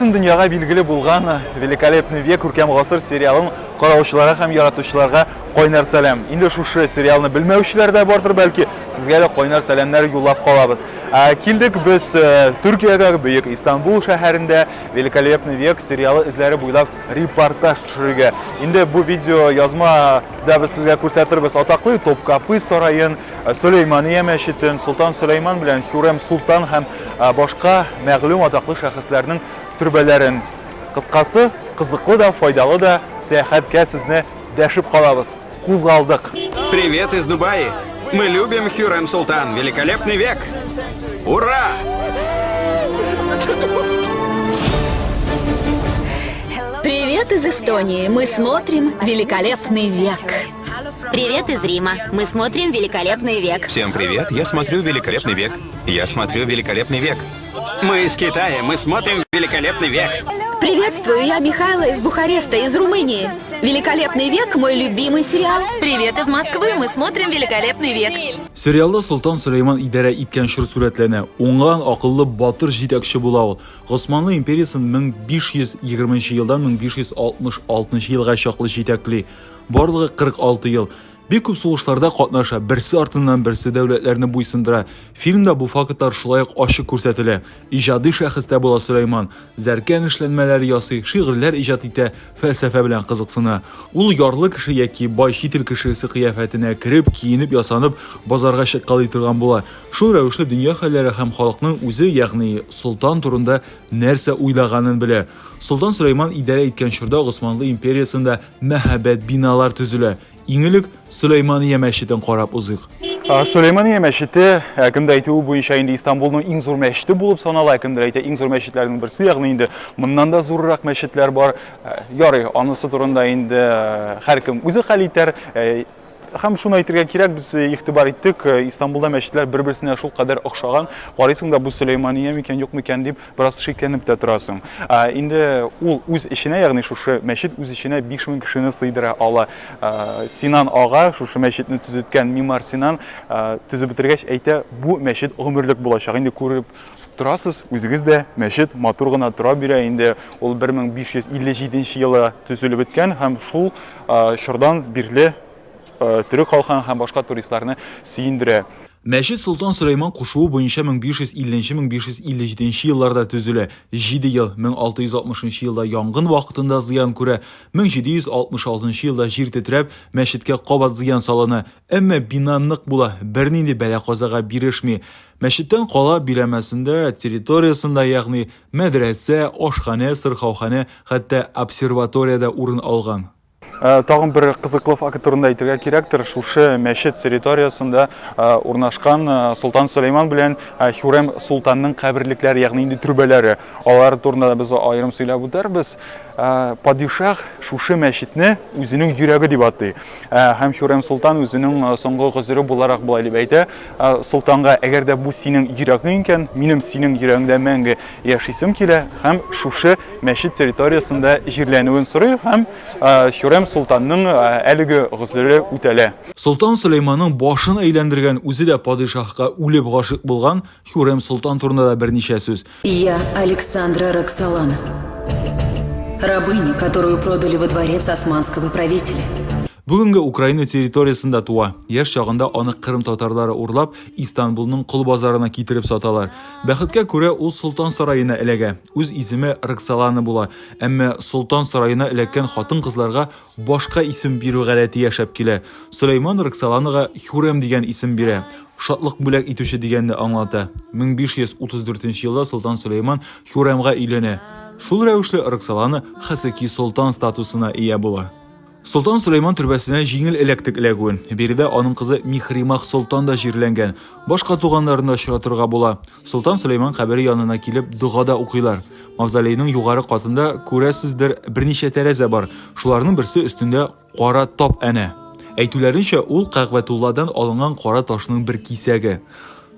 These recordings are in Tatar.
бөтен дөньяга билгеле булган «Великолепный век» күркәм гасыр сериалын караучыларга һәм яратучыларга кайнар сәлам. Инде шушы сериалны белмәүчеләр дә бардыр бәлки. Сезгә дә кайнар сәламнар юллап калабыз. Килдек без Төркиягә, бөек Истанбул шәһәрендә «Великолепный век» сериалы эзләре буйлап репортаж төшерергә. Инде бу видео язма да без сезгә күрсәтербез атаклы Топкапы сараен, Сөләймания мәчетен, Султан Сөләйман белән Хюррем Султан һәм башка мәгълүм атаклы шәхесләрнең төрбәләрен. Кыскасы, кызыклы да, файдалы да сәяхәткә сезне дәшеп калабыз. Кузгалдык. Привет из Дубая. Мы любим Хюррем Султан. Великолепный век. Ура! Привет из Эстонии. Мы смотрим «Великолепный век». Привет из Рима. Мы смотрим «Великолепный век». Всем привет, я смотрю «Великолепный век». Я смотрю «Великолепный век». Мы из Китая. Мы смотрим «Великолепный век». Приветствую, я Михайла из Бухареста, из Румынии. «Великолепный век» — мой любимый сериал. Привет из Москвы. Мы смотрим «Великолепный век». Сериалда Султан Сөләйман идарә иткән чор сурәтләнә. Уңган акыллы батыр җитәкче була ул. Госманлы империясын 1520 елдан 1566 елга чаклы җитәкли. Барлыгы 46 ел. Бик күп сугышларда катнаша, берсе артыннан берсе дәүләтләрне буйсындыра. Фильмда бу фактлар шулай ук ачык күрсәтелә. Иҗади шәхестә була Сөләйман, зәркән эшләнмәләр ясый, шигырьләр иҗат итә, фәлсәфә белән кызыксына. Ул ярлы кеше яки бай чит ил кешесе кыяфәтенә кереп, киенеп, ясанып, базарга чыккалый торган була. Шул рәвешле дөнья хәлләре һәм халыкның үзе, ягъни Султан турында нәрсә уйлаганын белә. Султан Сөләйман идарә иткән чорда Госманлы империясында мәһабәт биналар төзелә. Иңелек Сөләймания мәчетен карап узыйк. Сөләймания мәчете, кемдә әйтүе буенча инде Истанбулның иң зур мәчете булып санала, кемдә әйтә иң зур мәчетләрнең берсе, ягъни инде моннан да зуррак мәчетләр бар. Ярый, анысы турында инде һәркем үзе хәл итәр. Һәм шуны әйтергә кирәк, без игътибар иттек, Истанбулда мәчетләр бер-берсенә шул кадәр охшаган. Карыйсың да бу Сөләймания микән, юк микән дип бераз шикләнеп тә торасың. Инде ул үз эченә, ягъни шушы мәчет үз эченә 5000 кешене сыйдыра ала. Синан ага, шушы мәчетне төзеткән мимар Синан, төзеп бетергәч әйтә, бу мәчет гомерлек булачак. Инде күреп торасыз, үзегез дә мәчет матур гына тора бирә. Инде ул 1557 елда төзелеп беткән һәм шул чордан бирле түрек халкын һәм башка туристларны сөендерә. Мәчет Султан Сөләйман кушуы буенча 1550-1557 елларда төзелә. 7 ел 1660 елда янгын вакытында зыян күрә, 1766 елда җир тетрәп, мәчеткә кабат зыян салына. Әмма бина нык була, бернинди бәла-казага бирешми. Мәчеттән кала биләмәсендә, территориясында, ягъни мәдрәсә, ашханә, сырхауханә, хәтта обсерваториядә урын алган. Тагын бер кызыклы факт турында әйтергә кирәктер. Шушы мәчет территориясында урнашкан Султан Сөләйман белән Хюррем Султанның каберлекләре, ягъни инде төрбәләре. Алар турында без аерым сөйләп үтәрбез. Падишах шушы мәчетне үзенең йөрәге дип атый. Һәм Хюррем Султан үзенең соңгы гозере буларак булай дип әйтә. Султанга, әгәр дә бу синең йөрәгең икән, минем синең йөрәгеңдә мәңге яшисем килә, һәм шушы мәчет территориясында җирләнүен сорый, һәм Хюррем Султанның әлеге гозере үтәлә. Султан Сөләйманның башын әйләндергән, үзе дә падишахка үлеп гашык булган Хюррем Султан турында да берничә сүз. Я Александра Роксолана, рабыня, которую продали во дворец османского правителя. Бүгенге Украина территориясында туа. Яшь чагында аны Кырым татарлары урлап, Истанбулның кол базарына китереп саталар. Бәхеткә күрә ул Султан сараена эләгә. Үз исеме Роксолана була. Әмма Султан сараена эләккән хатын-кызларга башка исем бирү гадәте яшәп килә. Сөләйман Роксоланага Хюррем дигән исем бирә. Шатлык бүләк итүче дигәнне аңлата. 1534 елда Султан Сөләйман Хюрремга өйләнә. Шул рәвешле Роксолана Хасеки Султан статусына ия була. Султан Сөләйман төрбәсенә җиңел эләктек эләгүен. Биредә аның кызы Михримах Султан да җирләнгән. Башка туганнарында очратырга була. Султан Сөләйман кабере янына килеп дугада укыйлар. Мавзолейның югары катында күрәсездер берничә тәрәзә бар. Шуларның берсе өстендә кара тап әнә. Әйтүләренчә, ул Кәгъбәтулладан алынган кара ташның бер кисәге.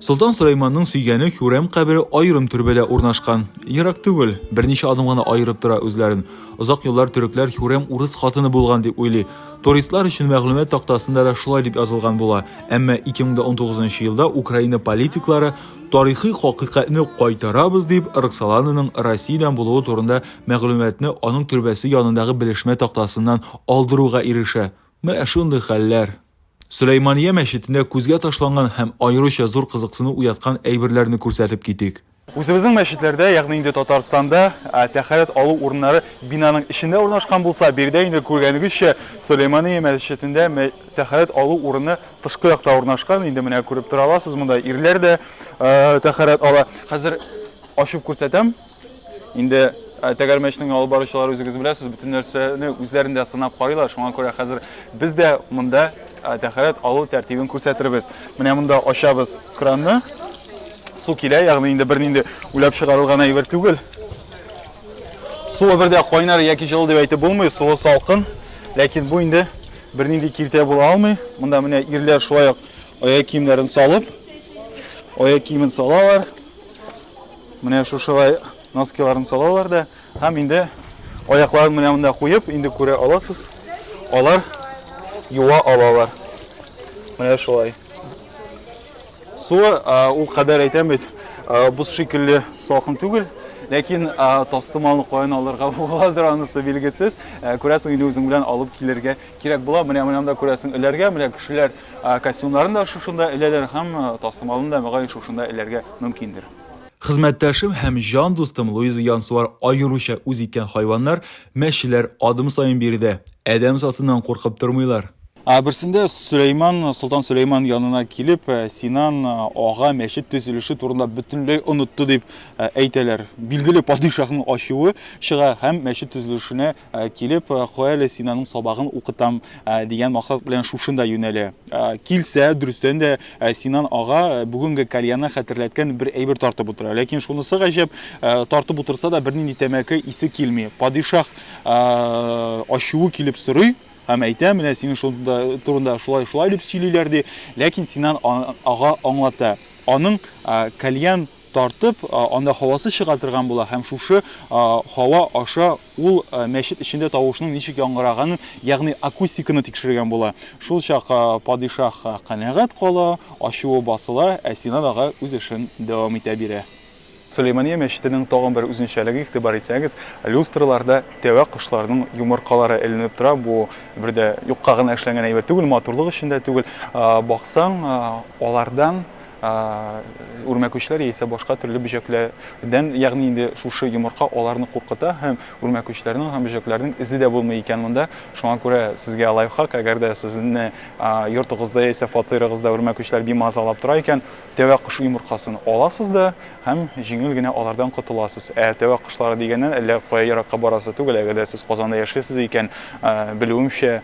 Солтан Сөләйманның сөйгәне Хюррем кабере аерым төрбәдә урнашкан. Ерак түгел, берничә адым гына аерып тора үзләрен. Озак еллар төрекләр Хюррем урыс хатыны булган дип уйлый. Туристлар өчен мәгълүмат тактасында да шулай дип язылган була. Әмма 2019 елда Украина политиклары тарихи хакыйкатьне кайтарабыз дип Роксолананың Россиядән булуы турында мәгълүматны аның төрбәсе янындагы белешмә тактасыннан алдыруга ирешә. Менә шундый хәлләр. Сөләймания мәчетендә күзгә ташланган һәм аеруча зур кызыксыну уяткан әйберләрне күрсәтеп китик. Үзебезнең мәчетләрдә, ягъни инде Татарстанда тәһарәт алу урыннары бинаның эчендә урнашкан булса, биредә инде күргәнегезчә Сөләймания мәчетендә тәһарәт алу урыны тышкы якта урнашкан. Инде менә күреп тора аласыз, монда ирләр дә тәһарәт ала. Хәзер ачып күрсәтәм. Инде тәгәрмәчнең алып баручылары үзегез беләсез, бөтен нәрсәне үзләрендә сынап карыйлар. Шуңа күрә хәзер без дә монда тәһарәт алу тәртибен күрсәтербез. Менә монда ачабыз кранны. Су килә, ягъни инде бернинди үләп чыгарылган әйбер түгел. Суы бердә кайнар яки җылы дип әйтеп булмый, суы салкын. Ләкин бу инде бернинди киртә була алмый. Монда менә ирләр шулай ук аяк киемнәрен салып, аяк киемен салалар. Менә шушылай носкиларын салалар да, һәм инде аякларын менә монда куеп, инде күрә аласыз. Алар юа алалар. Менә шулай. Суы ул кадәр әйтәм бит, буз шикелле салкын түгел, ләкин тастымалны каян алырга буладыр анысы билгесез. Күрәсең инде үзең белән алып килергә кирәк була. Менә монда күрәсең эләргә, менә кешеләр костюмнарын да шушында эләләр һәм тастымалны да мөгаен шушында эләргә мөмкиндер. Хезмәттәшем һәм җан дустым Луиза Янсуар аеруча үз иткән хайваннар, мәчеләр адым саен биредә. Адәм затыннан куркып тормыйлар. Берсендә Солтан Сөләйман янына килеп, Синан ага мәчет төзелеше турында бөтенләй онытты дип әйтәләр. Билгеле падишаһның ачуы чыга һәм мәчет төзелешенә килеп, "Кая Синанның сабагын укытам" дигән максат белән шушында юнәлә. Килсә, дөрестән дә Синан ага бүгенге кальянны хәтерләткән бер әйбер тартып утыра. Ләкин шунысы гаҗәп, тартып утырса да бернинди тәмәке исе килми. Падишаһ ачуы килеп сорый. Һәм әйтә, менә синең шунда турында шулай дип сөйлиләр ди. Ләкин Синан ага аңлата. Аның кальян тартып, анда һавасы чыга торган була һәм шушы һава аша ул мәчет эчендә тавышның ничек яңгыраганын, ягъни акустиканы тикшергән була. Шул чак падишаһ канәгать кала, ачуы басыла, Синан ага үз эшен дәвам итә бирә. Сөләймания мәчетенең тагын бер үзенчәлеге игътибар итсәгез, люстраларда тәвә кошларның йомыркалары эленеп тора. Бу бердә юкка гына эшләнгән әйбер түгел, матурлык өчен дә түгел. Баксаң, алардан үрмәкүчләр яисә башка төрле бөҗәкләрдән, ягъни инде шушы йомырка аларны куркыта һәм үрмәкүчләрнең һәм бөҗәкләрнең изе дә булмый икән монда. Шуңа күрә сезгә лайфхак, әгәр дә сезне йортыгызда яисә фатирыгызда үрмәкүчләр бимазалап тора икән, тәвә кош йомыркасын аласыз да һәм җиңел генә алардан котыласыз. Тәвә кошлары дигәннән әллә кая еракка барасы түгел, әгәр дә сез Казанда яшисез икән, белүемчә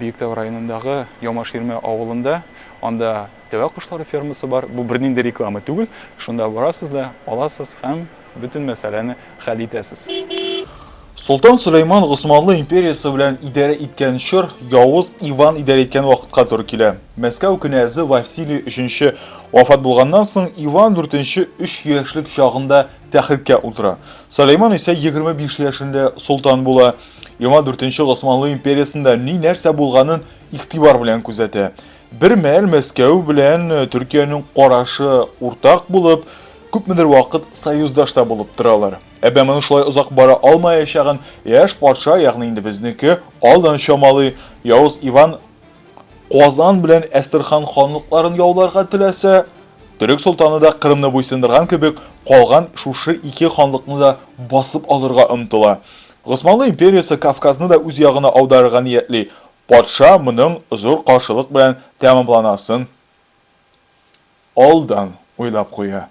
Биектау районындагы Ямаширме авылында анда тәвә кошлары фермасы бар. Бу бернинди реклама түгел. Шунда барасыз да аласыз һәм бөтен мәсьәләне хәл итәсез. Солтан Сөләйман Госманлы империясы белән идарә иткән чор Явыз Иван идарә иткән вакытка туры килә. Мәскәү князы Василий 3 вафат булганнан соң Иван 4 3 яшьлек чагында тәхеткә утыра. Сөләйман исә 25 яшендә султан була. Иван 4 Госманлы империясында ни нәрсә булганын игътибар белән күзәтә. Бер мәл Мәскәү белән Төркиянең карашы уртак булып, күпмедер вакыт союздашта булып торалар. Моның шулай озак бара алмаячагын яшь патша, ягъни инде безнеке алдан чамалый. Явыз Иван Казан белән Әстерхан ханлыкларын яуларга теләсә, Төрек султаны да Кырымны буйсындырган кебек, калган шушы ике ханлыкны да басып алырга омтыла. Госманлы империясы Кавказны да үз ягына аударырга ниятли. Патша моның зур каршылык белән тәмамланасын алдан уйлап куя.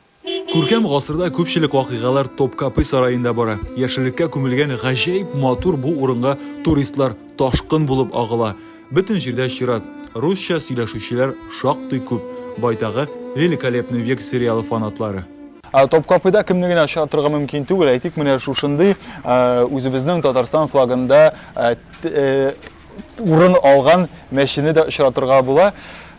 Күркәм гасырда күпчелек вакыйгалар Топкапы сараенда бара. Яшеллеккә күмелгән гаҗәеп матур бу урынга туристлар ташкын булып агыла. Бөтен җирдә чират. Русча сөйләшүчеләр шактый күп. Байтагы Великолепный век сериалы фанатлары. Топкапыда кемне генә очратырга мөмкин түгел. Әйтик, менә шушындый үзебезнең Татарстан флагында урын алган мәчетне дә очратырга була.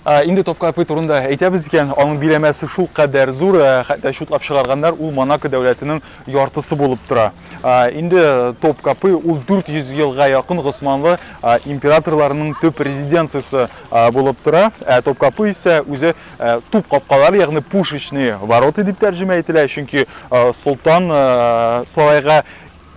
Инде Топкапы турында әйтәбез икән, аның биләмәсе шул кадәр зур, хәтта шутлап чыгарганнар, ул Монако дәүләтенең яртысы булып тора. Инде Топкапы ул 400 елга якын Госманлы императорларының төп резиденциясы булып тора. Топкапы исә үзе туп капкалар, ягъни пушечные ворота дип тәрҗемә ителә, чөнки Солтан сарайга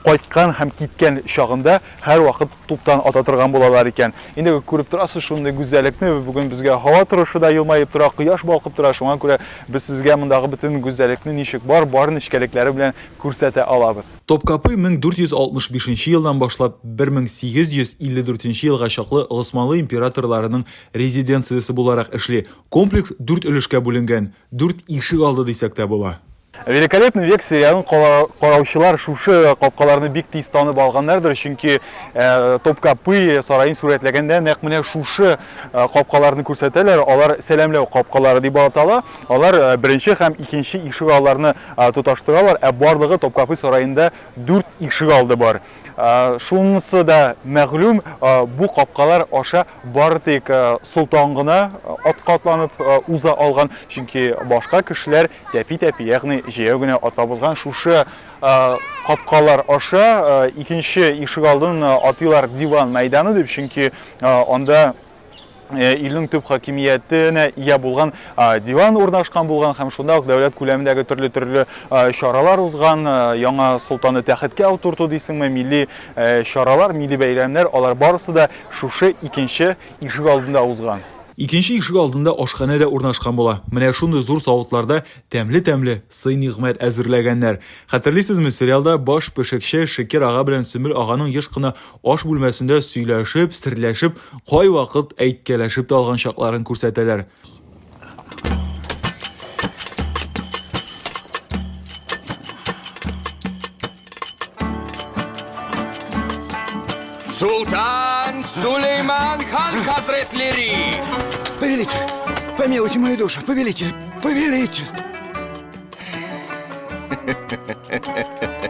кайткан һәм киткән чагында һәр вакыт туптан ата торган булалар икән. Инде күреп торасыз шундый гүзәллекне, бүген безгә һава торышы да елмаеп тора, кояш балкып тора, шуңа күрә без сезгә мондагы бөтен гүзәллекне ничек барын эчкәлекләре белән күрсәтә алабыз. Топкапы 1465 елдан башлап 1854 елга чаклы Госманлы императорларының резиденциясе буларак эшли. Комплекс 4 өлешкә бүленгән, 4 ишек алды дисәк тә була. Великолепный век сериалын караучылар шушы капкаларны бик тиз танып алганнардыр, чөнки Топкапы сарайын сүрәтләгәндә нәкъ менә шушы капкаларны күрсәтәләр. Алар сәламләү капкалары дип атала. Алар беренче һәм икенче ишек алларны тоташтыралар. Барлыгы Топкапы сараенда 4 ишек алды бар. Шунысы да мәгълүм, бу капкалар аша бары тик солтан гына аткатланып уза алган, чөнки башка кешеләр тәпи-тәпи, ягъни җәяү генә атлап шушы капкалар аша икенче ишек алдын атыйлар диван мәйданы дип, чөнки анда илнең төп хакимиятенә ия булган диван урнашкан булган һәм шунда ук дәүләт күләмендәге төрле чаралар узган, яңа солтанны тәхеткә утырту дисеңме, милли чаралар, милли бәйрәмнәр, алар барысы да шушы икенче ишек алдында узган. Икенче ишек алдында ашхана да урнашкан була. Менә шундый зур савытларда тәмле-тәмле сый-нигъмәт әзерләгәннәр. Хәтерлисезме, сериалда баш пешекче Шекер ага белән Сөмбел аганың еш кына аш бүлмәсендә сөйләшеп, серләшеп, кай вакыт әйткәләшеп тә алган чакларын күрсәтәләр. Султан Сулейман хан хазретлери! Повелитель, помилуйте мою душу, повелитель, повелитель.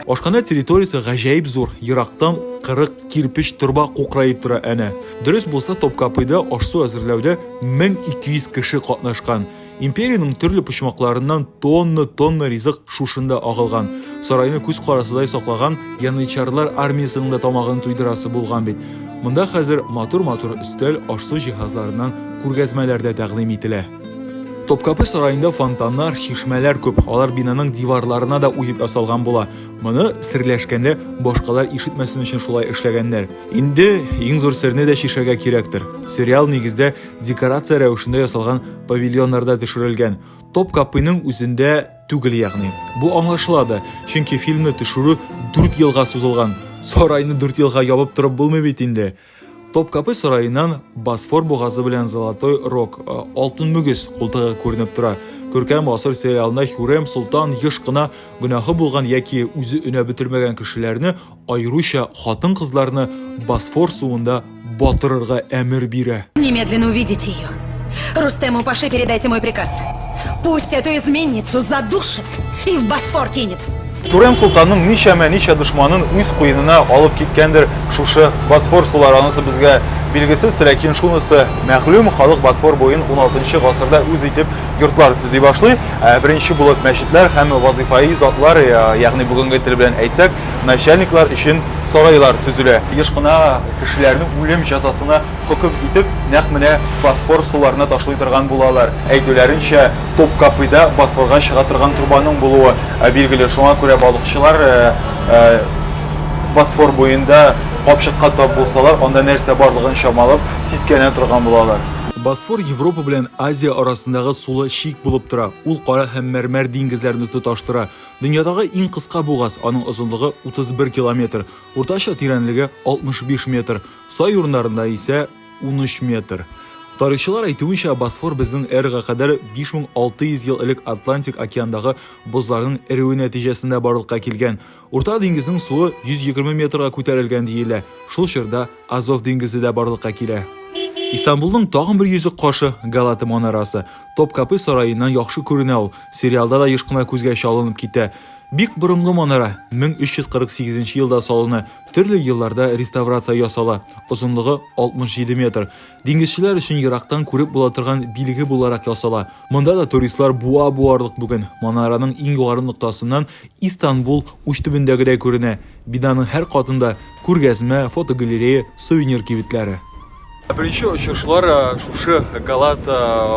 Ашхана территориясе гаҗәеп зур. Ерактан 40 кирпич торба кукрайып тора әнә. Дөрес булса, Топкапыда аш-су әзерләүдә 1200 кеше катнашкан. Империянең төрле почмакларыннан тонна ризык шушында агылган. Сарайны күз карасыдай саклаган янычарлар армиясының да тамагын туйдырасы булган бит. Монда хәзер матур өстәл аш-су җиһазларыннан күргәзмәләрдә тәкъдим ителә. Топкапы сарайында фонтаннар, шишмәләр күп. Алар бинаның диварларына да уеп ясалган була. Моны серләшкәндә башкалар ишетмәсен өчен шулай эшләгәннәр. Инде иң зур серне дә шишәгә кирәктер. Сериал нигездә декорация рәвешендә ясалган павильоннарда төшерелгән. Топкапының үзендә түгел ягъни. Бу аңлашыла да, чөнки фильмны төшерү 4 елга сузылган. Сарайны 4 елга ябып торып булмый бит инде. Топкапы сарайынан Босфор бугазы белән Золотой Рог, алтын мөгез култыгы күренеп тора. Көркәм гасыр сериалында Хюррем Султан еш кына гөнаһы булган яки үзе өнә бетермәгән кешеләрне, аеруча хатын-кызларны Босфор суында батырырга әмер бирә. Немедленно увидите ее. Рустему Паше передайте мой приказ. Пусть эту изменницу задушит и в Босфор кинет. Хюррем Султанның ничә дошманын үз куенына алып киткәндер шушы Босфор сулары, анысы безгә билгесез, ләкин шунысы мәгълүм, халык Босфор буен 16-нчы гасырда үз итеп йортлар төзи башлый. Беренче булып мәчетләр һәм вазифаи затлар, ягъни бүгенге тел белән әйтсәк, начальниклар өчен сарайлар төзелә. Еш кына кешеләрне үлем җәзасына хөкем итеп, нәкъ менә Босфор суларына ташлый торган булалар. Әйтүләренчә, Топкапыда Босфорга чыга торган турбаның булуы билгеле. Шуңа күрә балыкчылар Босфор буенда капчыкка тап булсалар, анда нәрсә барлыгын чамалап, сискәнә торган булалар. Босфор Европа белән Азия арасындагы сулы шик булып тора. Ул кара һәм мәрмәр диңгезләрне тоташтыра. Дөньядагы иң кыска бугаз, аның озынлыгы 31 километр, уртача тирәнлеге 65 метр, сай урыннарында исә 13 метр. Тарихчылар әйтүенчә, Босфор безнең эрага кадәр 5600 ел элек Атлантик океандагы бозларның эреүе нәтиҗәсендә барлыкка килгән. Урта диңгезнең суы 120 метрга күтәрелгән диелә. Шул чорда Азов диңгезе дә барлыкка килә. Истанбулның тагын бер йөзек кашы Галата манарасы. Топкапы сараеннан яхшы күренә ул. Сериалда да еш кына күзгә чалынып китә. Бик борынгы манара 1348 елда салыны, төрле елларда реставрация ясала. Озынлыгы 67 метр. Диңгезчеләр өчен ерактан күреп була торган билге буларак ясала. Монда да туристлар буарлык бүген. Манараның иң югары ноктасыннан Истанбул уч төбендәгедәй күренә. Бинаның һәр катында күргәзмә, фотогалерея, сувенир кибетләре. Беренче очышлар шушы Галат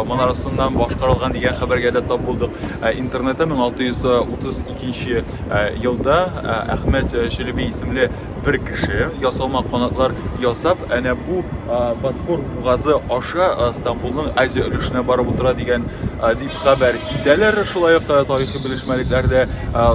манарасыннан башкарылган дигән хәбәргә дә тап булдык. Интернетта 1632 елда Әхмәт Челеби исемле бер кеше ясалма канатлар ясап, әнә бу Босфор бугазы аша Стамбулның Азия өлешенә барып утыра дигән дип хәбәр итәләр. Шулай ук тарихи белешмәлекләрдә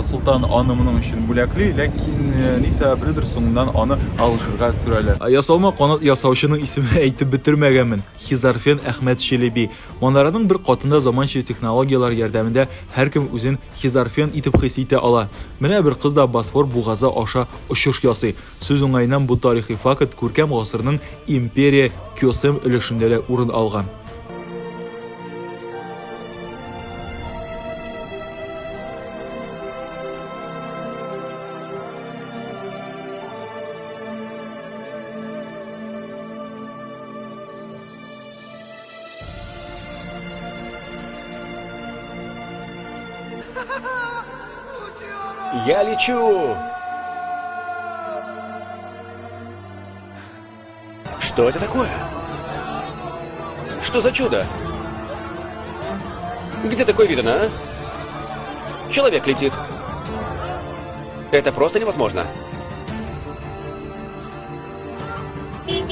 Солтан аны моның өчен бүләкли, ләкин ни сәбәпледер соңыннан аны Алжирга сөрәләр. Ясалма канат ясаучының исеме әйтеп бетермәгәнмен. Хизарфен Әхмәт Челеби. Манараның бер катында заманча технологиялар ярдәмендә һәркем үзен Хизарфен итеп хис итә ала. Менә бер кыз да Босфор бугазы аша очыш ясый. Сүз уңайыннан бу тарихи факт күркәм гасырның империя Кёсем өлешендә дә урын алган. Я лечу! Что это такое? Что за чудо? Где такое видно, а? Человек летит. Это просто невозможно.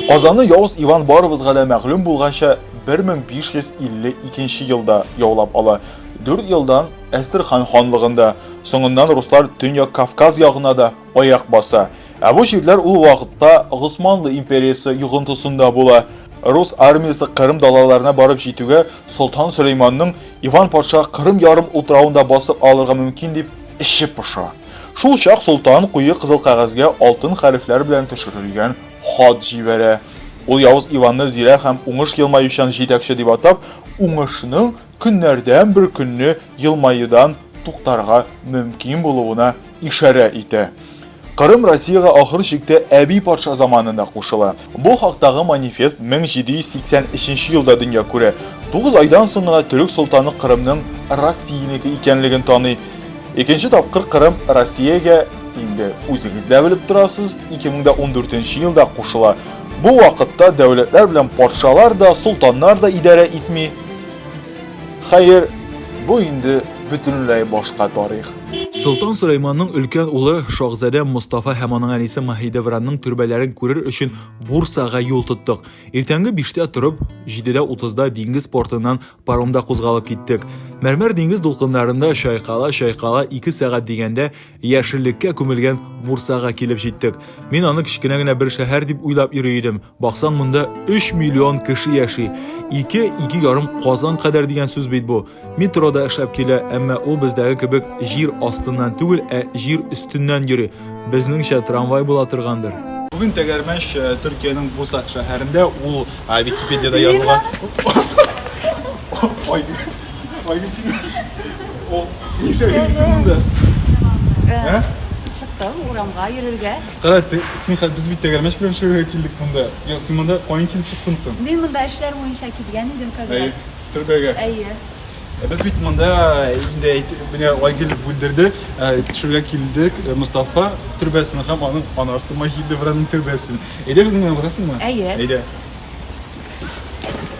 Казанны Явыз Иван барыбызга да мәгълүм булганча 1552 елда яулап ала. 4 елдан Әстерхан ханлыгында, соңыннан руслар Төньяк Кавказ ягына да аяк баса. Бу җирләр ул вакытта Госманлы империясы йогынтысында була. Рус армиясы Кырым далаларына барып җитүгә Солтан Сөләйманның Иван патша Кырым ярым утравында басып алырга мөмкин дип эче пыша. Шул чак Солтан куе кызыл кәгазьгә алтын хәрефләр белән төшерелгән хат җибәрә. Ул Явыз Иванны зирә һәм уңыш елмаючан җитәкче дип атап, уңышның көннәрдән бер көнне елмайудан туктарга мөмкин булуына ишарә итә. Кырым Россиягә ахыр чиктә Әби патша заманында кушыла. Бу хактагы манифест 1783 елда дөнья күрә. 9 айдан соң гына төрек солтаны Кырымның Россиянеке икәнлеген таный. Икенче тапкыр Кырым Россиягә инде үзегез дә белеп торасыз, 2014 елда кушыла. Бу вакытта дәүләтләр белән патшалар да, солтаннар да идарә итми. Хәер, бу инде бөтенләй башка тарих. Солтан Сөләйманның өлкән улы Шаһзадә Мустафа һәм аның әнисе Маһидевранның төрбәләрен күрер өчен Бурсага юл тоттык. Иртәнге 5-тә торып, 7:30-да диңгез портыннан паромда кузгалып киттек. Мәрмәр диңгез дулкыннарында чайкала 2 сәгать дигәндә яшеллеккә күмелгән Бурсага килеп җиттек. Мин аны кичкенә генә бер шәһәр дип уйлап йөри идем. Баксаң, монда 3 миллион кеше яши. 2,5 Казан кадәр дигән сүз бит бу. Метрода эшләп килә, әмма ул бездәге кебек җир астыннан түгел, җир өстеннән йөри. Безнеңчә трамвай була торгандыр. Бүген тәгәрмәч Төркиянең Бурса шәһәрендә, ул Википедияда язылган. Ой, син. О, син шәһәрсең монда. Чыктым урамга йөрергә. Кара, син хәзер без бит тәгәрмәч белән шәһәргә килдек монда. Юк, син монда каян килеп чыктыңсың? Мин монда эшләр буенча килгән идем кадәр. Төрбәгә. Әйе. Без бит монда инде менә Айгөл бүлдерде, төшергә килдек Мустафа төрбәсен һәм аның анасы Маһидевранның төрбәсен. Әйдә безнең белән барасыңмы? Әйе. Әйдә.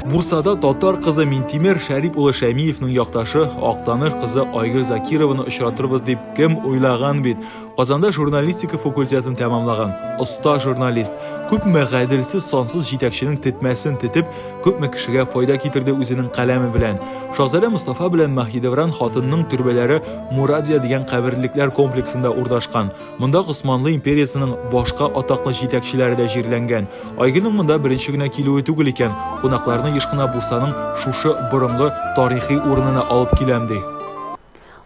Бурсада татар кызы Минтимер Шәрип улы Шәмиевның якташы Актаныш кызы Айгөл Закированы очратырбыз дип кем уйлаган бит. Казанда журналистика факультетын тәмамлаган. Оста журналист. Күпме гаделсез сансыз җитәкченең тетмәсен тетеп, күпме кешегә файда китерде үзенең каләме белән. Шаһзадә Мустафа белән Маһидевран хатынның төрбәләре Мурадия дигән каберлекләр комплексында урнашкан. Монда Госманлы империясының башка атаклы җитәкчеләре дә җирләнгән. Айгөлнең монда беренче генә килүе түгел икән. Кунакларны еш кына Бурсаның шушы борынгы тарихи урынына алып киләм ди.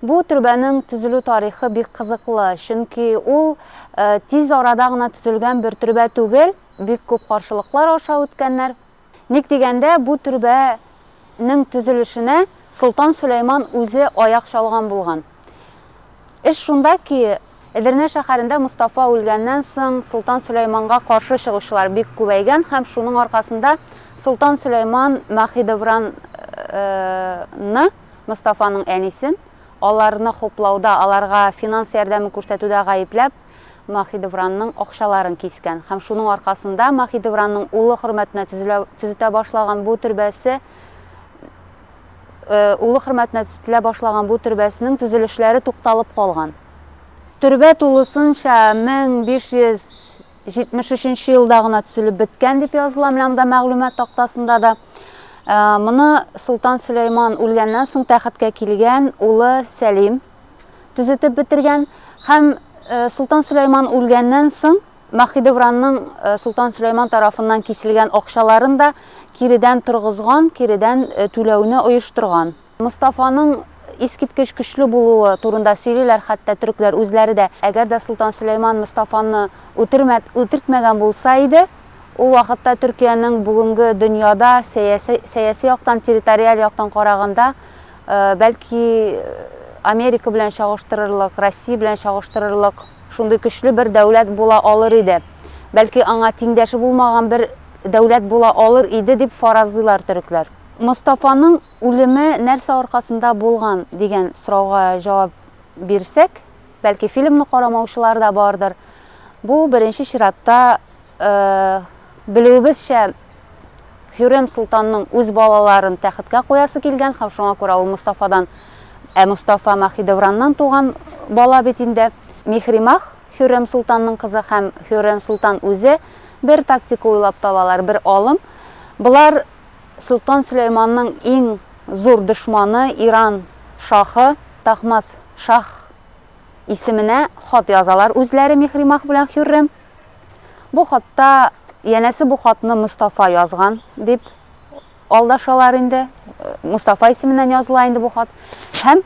Бу төрбәнең төзелү тарихы бик кызыклы, чөнки ул тиз арада гына төзелгән бер төрбә түгел, бик күп каршылыклар аша үткәннәр. Ник дигәндә, бу төрбәнең төзелешенә Солтан Сөләйман үзе аяк чалган булган. Эш шунда ки, Эдерне шәһәрендә Мустафа үлгәннән соң Солтан Сөләйманга каршы чыгучылар бик күбәйгән һәм шуның аркасында Солтан Сөләйман Маһидевранны, Мустафаның әнисен, аларны хуплауда, аларга финанс ярдәме күрсәтүдә гаепләп, Маһидевранның акчаларын кискән. Һәм шуның аркасында Маһидевранның улы хөрмәтенә төзетә башлаган бу төрбәсе, төрбәсенең төзелешләре тукталып калган. Төрбә тулысынча 1573 елда гына төзелеп беткән дип языла менә мәгълүмат тактасында да. Моны Солтан Сөләйман үлгәннән соң тәхеткә килгән улы Сәлим төзетеп бетергән һәм Солтан Сөләйман үлгәннән соң Маһидевранның Солтан Сөләйман тарафыннан киселгән акчаларын да киридән торгызган, киридән түләүне оештырган. Мустафаның искиткеч көчле булуы турында сөйлиләр, хәтта төрекләр үзләре дә. Әгәр дә Солтан Сөләйман Мустафаны үтертмәгән булса иде, ул вакытта Төркиянең бүгенге дөньяда сәяси яктан, территориаль яктан караганда, бәлки Америка белән чагыштырырлык, Россия белән чагыштырырлык шундый көчле бер дәүләт була алыр иде. Бәлки аңа тиңдәше булмаган бер дәүләт була алыр иде дип фаразлыйлар төрекләр. Мустафаның үлеме нәрсә аркасында булган дигән сорауга җавап бирсәк, бәлки фильмны карамаучылар да бардыр. Бу беренче чиратта белүебезчә Хюррем Султанның үз балаларын тәхеткә куясы килгән һәм шуңа күрә ул Мустафа Маһидевраннан туган бала бит инде. Михримах Хюррем Султанның кызы һәм Хюррем Султан үзе бер тактика уйлап табалар, бер алым. Булар Солтан Сөләйманның иң зур дошманы Иран шахы Тахмас шах исеменә хат язалар үзләре Михримах белән Хюррем. Бу хатта янәсе бу хатны Мустафа язган дип алдашалар инде. Мустафа исеменнән языла инде бу хат. Һәм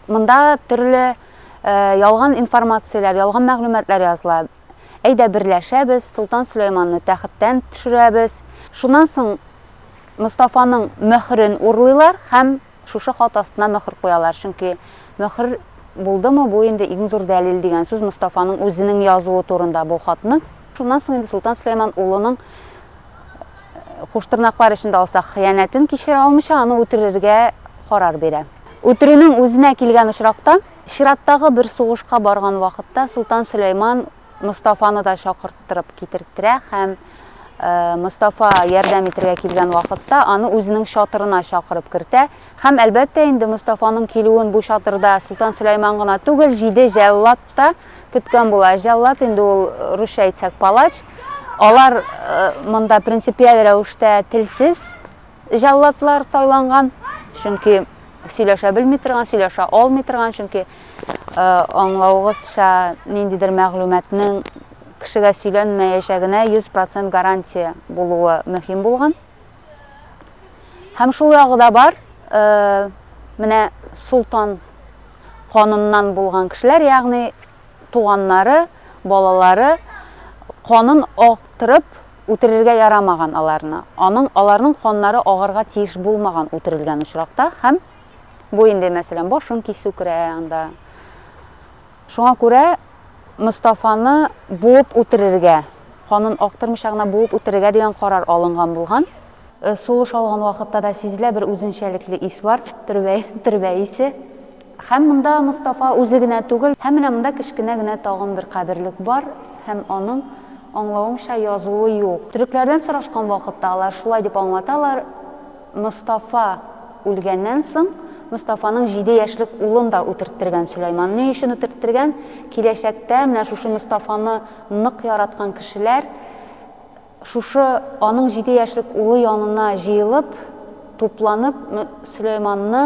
монда төрле ялган информацияләр, ялган мәгълүматлар языла. Әйдә берләшәбез, Солтан Сөләйманны тәхеттән төшерәбез. Шуннан соң Мустафаның мөхрен урлыйлар һәм шушы хат астына мөхр куялар. Чөнки мөхр булдымы бу инде иң зур дәлил дигән сүз Мустафаның үзенең язуы турында бу хатны. Шуннан соң инде Солтан Сөләйман улының куштырнаклар эчендә алсак хыянәтен кичерә алмыйча аны үтерергә карар бирә. Үтерүнең үзенә килгән очракта, чираттагы бер сугышка барган вакытта Солтан Сөләйман Мустафаны да чакырттырып китерттерә һәм Мустафа ярдәм итәргә килгән вакытта аны үзенең чатырына чакырып кертә һәм әлбәттә инде Мустафаның килүен бу чатырда Солтан Сөләйман гына түгел, 7 җәллат та көткән була. Җәллат инде ул русча әйтсәк палач. Алар монда принципиаль рәвештә телсез җәллатлар сайланган, чөнки сөйләшә белми торган, сөйләшә алмый торган, чөнки аңлавыгызча ниндидер мәгълүматның кешегә сөйләнмәячәгенә 100% гарантия булуы мөһим булган. Һәм шул ягыда бар, менә Султан каныннан булган кешеләр, ягъни туганнары, балалары канын актырып үтерергә ярамаган аларны. Аларның каннары агарга тиеш булмаган үтерелгән очракта һәм бу инде мәсәлән башын кисү керә анда. Шуңа күрә Мустафаны буып үтерергә, канын актырмыйча гына буып үтерергә дигән карар алынган булган. Сулыш алган вакытта да сизелә бер үзенчәлекле ис бар, төрбә исе. Һәм монда Мустафа үзе генә түгел, һәм менә монда кечкенә генә тагын бер каберлек бар һәм аның аңлавымча язуы юк. Төрекләрдән сорашкан вакытта алар шулай дип аңлаталар: Мустафа үлгәннән соң Мустафаның 7 яшьлек улын да үтертергән Сөләйман. Ни өчен үтертергән? Киләчәктә менә шушы Мустафаны нык яраткан кешеләр шушы аның 7 яшьлек улы янына җыелып, тупланып Сөләйманны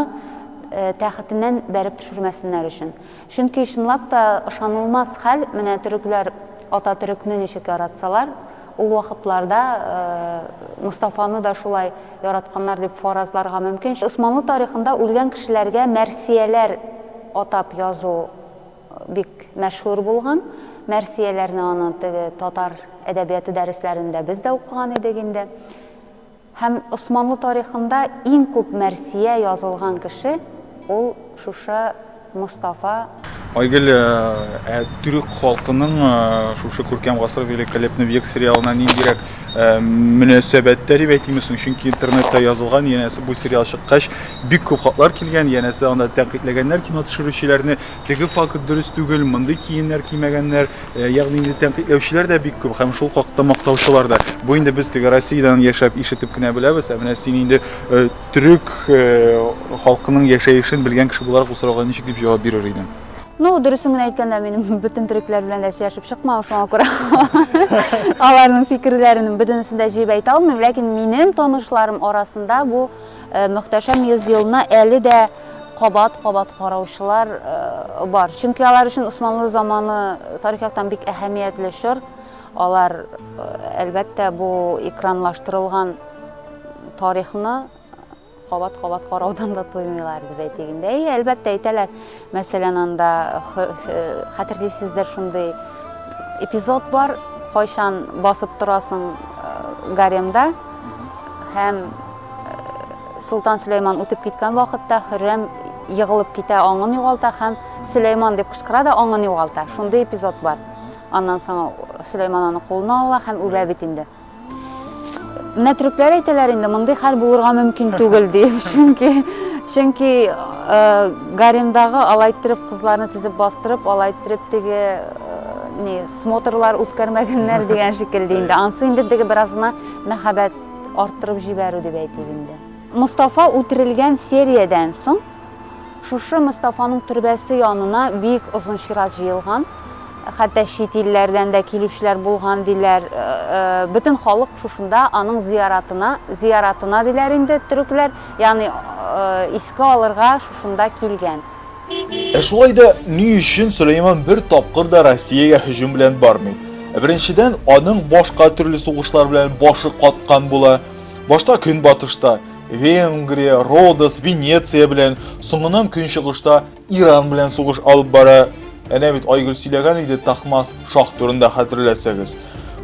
тәхетеннән бәреп төшермәсеннәр өчен. Чөнки чынлап та ышанылмас хәл, менә төрекләр Ататөркне ничек яратсалар, ул вакытларда Мустафаны да шулай яратканнар дип фаразларга мөмкин. Османлы тарихында үлгән кешеләргә мәрсияләр атап язу бик мәшһүр булган. Мәрсияләрне аны татар әдәбияты дәресләрендә без дә укыган идек инде. Һәм Османлы тарихында иң күп мәрсия язылган кеше ул шушы Мустафа. Айгөл, түрік халқының шушы көркем ғасыр великолепный век сериалына ниндирәк мөнәсәбәттәр дип әйтимсең, чөнки интернетта язылган, янәсе бу сериал чыккач бик күп хатлар килгән, янәсе анда тәнкыйтьләгәннәр кино төшерүчеләрне, теге факт дөрес түгел, мондый киемнәр кимәгәннәр, ягъни инде тәнкыйтьләүчеләр дә бик күп һәм шул хакта мактаучылар да. Бу инде без теге Россиядән яшәп ишетеп кенә беләбез, ә менә син инде түрек халкының яшәешен белгән кеше буларак бу сорауга ничек дип җавап бирер идең? Ну, дөресен генә әйткәндә, минем бөтен төрекләр белән дә сөйләшеп чыкмам, шуңа күрә аларның фикерләрен бөтенесен дә җыеп әйтә алмыйм, ләкин минем танышларым арасында бу мөхтәшәм йөзелне әле дә кабат-кабат караучылар бар. Чөнки алар өчен Усманлы заманы тарих яктан бик әһәмиятле чор. Алар әлбәттә бу экранлаштырылган тарихны кабат-кабат караудан да туймыйлар дип әйтегендә. Әлбәттә әйтәләр. Мәсәлән, анда хәтерлисездер шундый эпизод бар, кайчан басып торасың гаремда һәм Султан Сөләйман үтеп киткән вакытта Хөррәм егылып китә, аңын югалта һәм Сөләйман дип кычкыра да аңын югалта. Шундый эпизод бар. Аннан соң Сөләйман аны кулына ала һәм үлә бит инде. Менә төрекләр әйтәләр инде, мондый хәл булырга мөмкин түгел дип. Чөнки гаремдагы алайтырып кызларны тизеп бастырып, алайтырып теге смотрлар үткәрмәгәннәр дигән шикелле инде. Ансы инде теге беразына мәхәббәт арттырып җибәрү дип әйтик инде. Мустафа үтерелгән сериядән соң шушы Мустафаның төрбәсе янына бик озын чират җыелган. Хәтта чит илләрдән дә килүчеләр булган диләр. Бөтен халык шушында аның зияратына диләр инде төрекләр, ягъни искә алырга шушында килгән. Шулай да ни өчен Сөләйман бер тапкыр да Россиягә һөҗүм белән бармый? Беренчедән, аның башка төрле сугышлар белән башы каткан була. Башта Көнбатышта, Венгрия, Родос, Венеция белән, соңыннан Көнчыгышта Иран белән сугыш алып бара. Әнә бит Айгөл сөйләгән иде Тахмас шах турында хәтерләсәгез.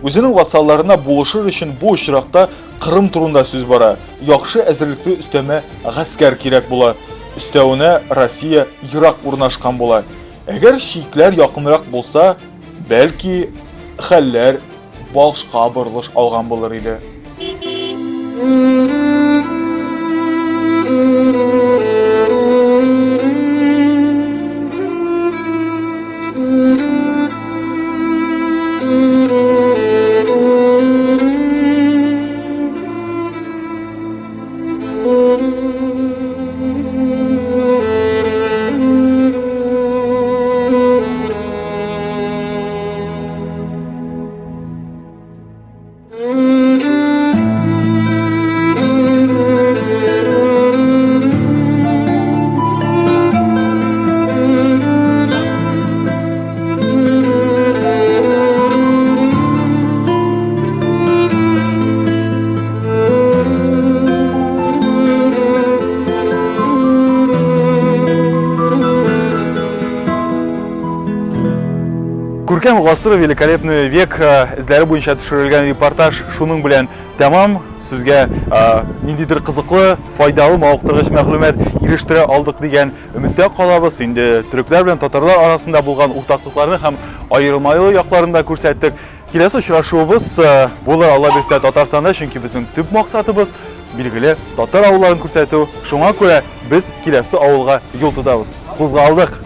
Үзенең вассалларына булышыр өчен бу очракта Кырым турында сүз бара. Яхшы әзерлекле өстәмә гаскәр кирәк була. Өстәвенә Россия Ирак урнашкан була. Әгәр шикләр якынрак булса, бәлки хәлләр башка борылыш алган булыр иде. Күркәм гасыр великолепный век эзләре буенча төшерелгән репортаж шуның белән тәмам. Сезгә ниндидер кызыклы, файдалы, мавыктыргыч мәгълүмат ирештерә алдык дигән өметтә калабыз. Инде төрекләр белән татарлар арасында булган уртаклыкларны һәм аерылмалы якларында күрсәттек. Киләсе очрашуыбыз булыр Алла бирсә Татарстанда, чөнки безнең төп максатыбыз билгеле татар авылларын күрсәтү. Шуңа күрә без киләсе авылга юл тотабыз. Кузгалдык.